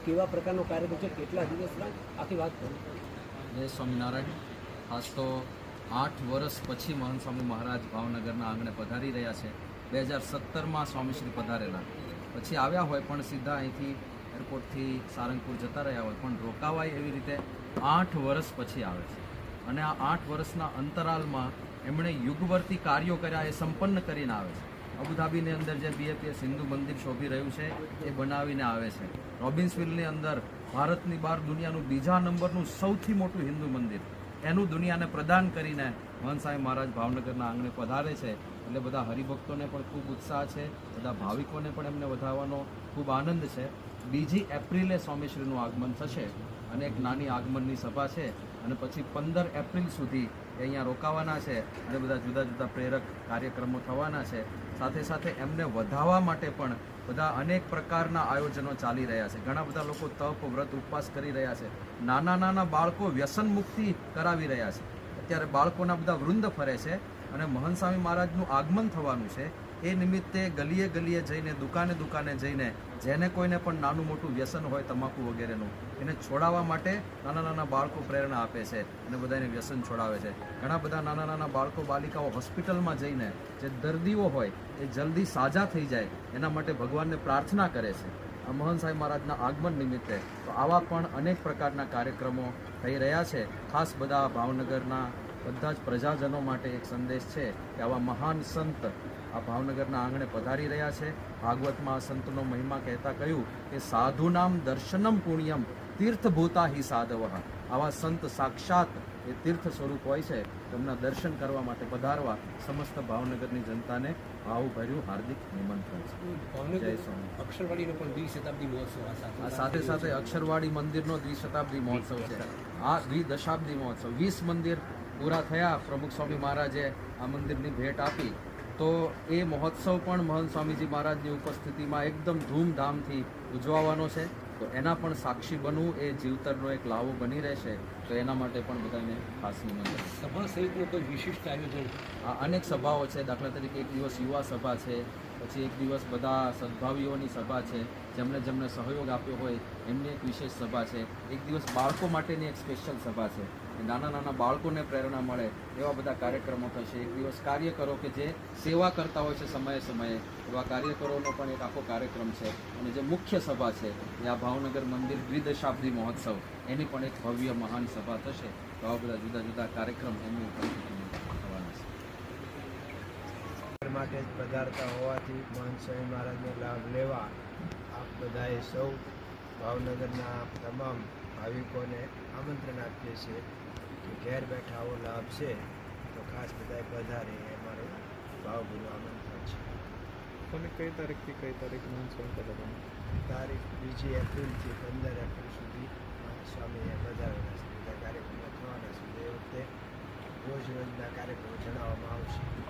કેવા પ્રકારનો કાર્યક્રમ છે, કેટલા દિવસના, આખી વાત કરો. જય સ્વામિનારાયણ. ખાસ તો 8 વર્ષ પછી મહંત સ્વામી મહારાજ ભાવનગરના આંગણે પધારી રહ્યા છે. 2017માં સ્વામીશ્રી પધારેલા, પછી આવ્યા હોય પણ સીધા અહીંથી એરપોર્ટથી સારંગપુર જતા રહ્યા હોય, પણ રોકાવાય એવી રીતે 8 વર્ષ પછી આવે છે. અને આ 8 વર્ષના અંતરાલમાં એમણે યુગવર્તી કાર્યો કર્યા, એ સંપન્ન કરીને આવે છે. અબુધાબીની અંદર જે BAPS હિન્દુ મંદિર શોભી રહ્યું છે એ બનાવીને આવે છે. રોબિન્સવિલની અંદર ભારતની બહાર દુનિયાનું બીજા નંબરનું સૌથી મોટું હિન્દુ મંદિર, એનું દુનિયાને પ્રદાન કરીને મહંત સ્વામી મહારાજ ભાવનગરના આંગણે પધારે છે. એટલે બધા હરિભક્તોને પણ ખૂબ ઉત્સાહ છે, બધા ભાવિકોને પણ એમને વધાવવાનો ખૂબ આનંદ છે. 2 એપ્રિલે સ્વામીશ્રીનું આગમન થશે અને એક નાની આગમનની સભા છે, અને પછી 15 એપ્રિલ સુધી એ અહીંયા રોકાવાના છે અને બધા જુદા જુદા પ્રેરક કાર્યક્રમો થવાના છે. સાથે સાથે એમને વધાવવા માટે પણ બધા અનેક પ્રકારના આયોજનો ચાલી રહ્યા છે. ઘણા બધા લોકો તપ, વ્રત, ઉપવાસ કરી રહ્યા છે. નાના નાના બાળકો વ્યસન મુક્તિ કરાવી રહ્યા છે. અત્યારે બાળકોના બધા વૃંદ ફરે છે અને મહંત સ્વામી મહારાજનું આગમન થવાનું છે. એ નિમિત્તે ગલીએ ગલીએ જઈને, દુકાને દુકાને જઈને, જેને કોઈને પણ નાનું મોટું વ્યસન હોય તમાકુ વગેરેનું, એને છોડાવવા માટે નાના નાના બાળકો પ્રેરણા આપે છે અને બધાને વ્યસન છોડાવે છે. ઘણા બધા નાના નાના બાળકો, બાલિકાઓ હોસ્પિટલમાં જઈને જે દર્દીઓ હોય એ જલ્દી સાજા થઈ જાય એના માટે ભગવાનને પ્રાર્થના કરે છે આ મહંત સ્વામી મહારાજના આગમન નિમિત્તે. તો આવા પણ અનેક પ્રકારના કાર્યક્રમો થઈ રહ્યા છે. ખાસ બધા ભાવનગરના બધા જ પ્રજાજનો માટે એક સંદેશ છે કે આવા મહાન સંત આ ભાવનગરના આંગણે પધારી રહ્યા છે. ભાગવતમાં આ સંતનો મહિમા કહેતા કહ્યું કે સાધુનામ દર્શનમ પુણ્યમ તીર્થભૂતા હિ સાધવ. આવા સંત સાક્ષાત એ તીર્થ સ્વરૂપ હોય છે. તેમના દર્શન કરવા માટે પધારવા સમસ્ત ભાવનગરની જનતાને ભાવભર્યું હાર્દિક નિમંત્રણ છે. જય સ્વામી. અક્ષરવાડીનો પણ દ્વિશતાબ્દી મહોત્સવ આ સાથે સાથે અક્ષરવાડી મંદિરનો દ્વિશતાબ્દી મહોત્સવ છે. આ દ્વિદશાબ્દી મહોત્સવ 20 મંદિર પૂરા થયા. પ્રમુખ સ્વામી મહારાજે આ મંદિરની ભેટ આપી, તો એ મહોત્સવ પણ મહંત સ્વામીજી મહારાજની ઉપસ્થિતિમાં એકદમ ધૂમધામથી ઉજવવાનો છે. તો એના પણ સાક્ષી બનવું એ જીવતરનો એક લાવો બની રહેશે. તો એના માટે પણ બધાને ખાસ નિમંત્રણ. સભા સહિતનું કોઈ વિશિષ્ટ આયોજન? આ અનેક સભાઓ છે. દાખલા તરીકે એક દિવસ યુવા સભા છે, પછી એક દિવસ બધા સદભાવીઓની સભા છે, જેમને જેમને સહયોગ આપ્યો હોય એમની એક વિશેષ સભા છે. એક દિવસ બાળકો માટેની એક સ્પેશિયલ સભા છે, નાના નાના બાળકોને પ્રેરણા મળે એવા બધા કાર્યક્રમો થશે. એક દિવસ કાર્યકરો કે જે સેવા કરતા હોય છે સમયે સમયે, એવા કાર્યકરોનો પણ એક આખો કાર્યક્રમ છે. અને જે મુખ્ય સભા છે એ આ ભાવનગર મંદિર દ્વિદશાબ્દી મહોત્સવ, એની પણ એક ભવ્ય મહાન સભા થશે. તો આવા બધા જુદા જુદા કાર્યક્રમ એમની ઉપસ્થિતિમાં થવાના છે. માટે જ પધારતા હોવાથી મહંત સ્વામી મહારાજનો લાભ લેવા આપ બધાએ સૌ ભાવનગરના તમામ ભાવિકોને આમંત્રણ આપીએ છીએ કે ઘેર બેઠા આવો લાભ છે તો ખાસ બધાએ પધારે એ અમારું ભાવભર્યું આમંત્રણ છે. અને કઈ તારીખથી કઈ તારીખ મહંત સ્વામી પધારવાનું? તારીખ 2 એપ્રિલથી 15 એપ્રિલ સુધી મહંત સ્વામી પધારેલા છે. બધા કાર્યક્રમો થવાના છે. એ વખતે રોજ રોજના કાર્યક્રમો જણાવવામાં આવશે.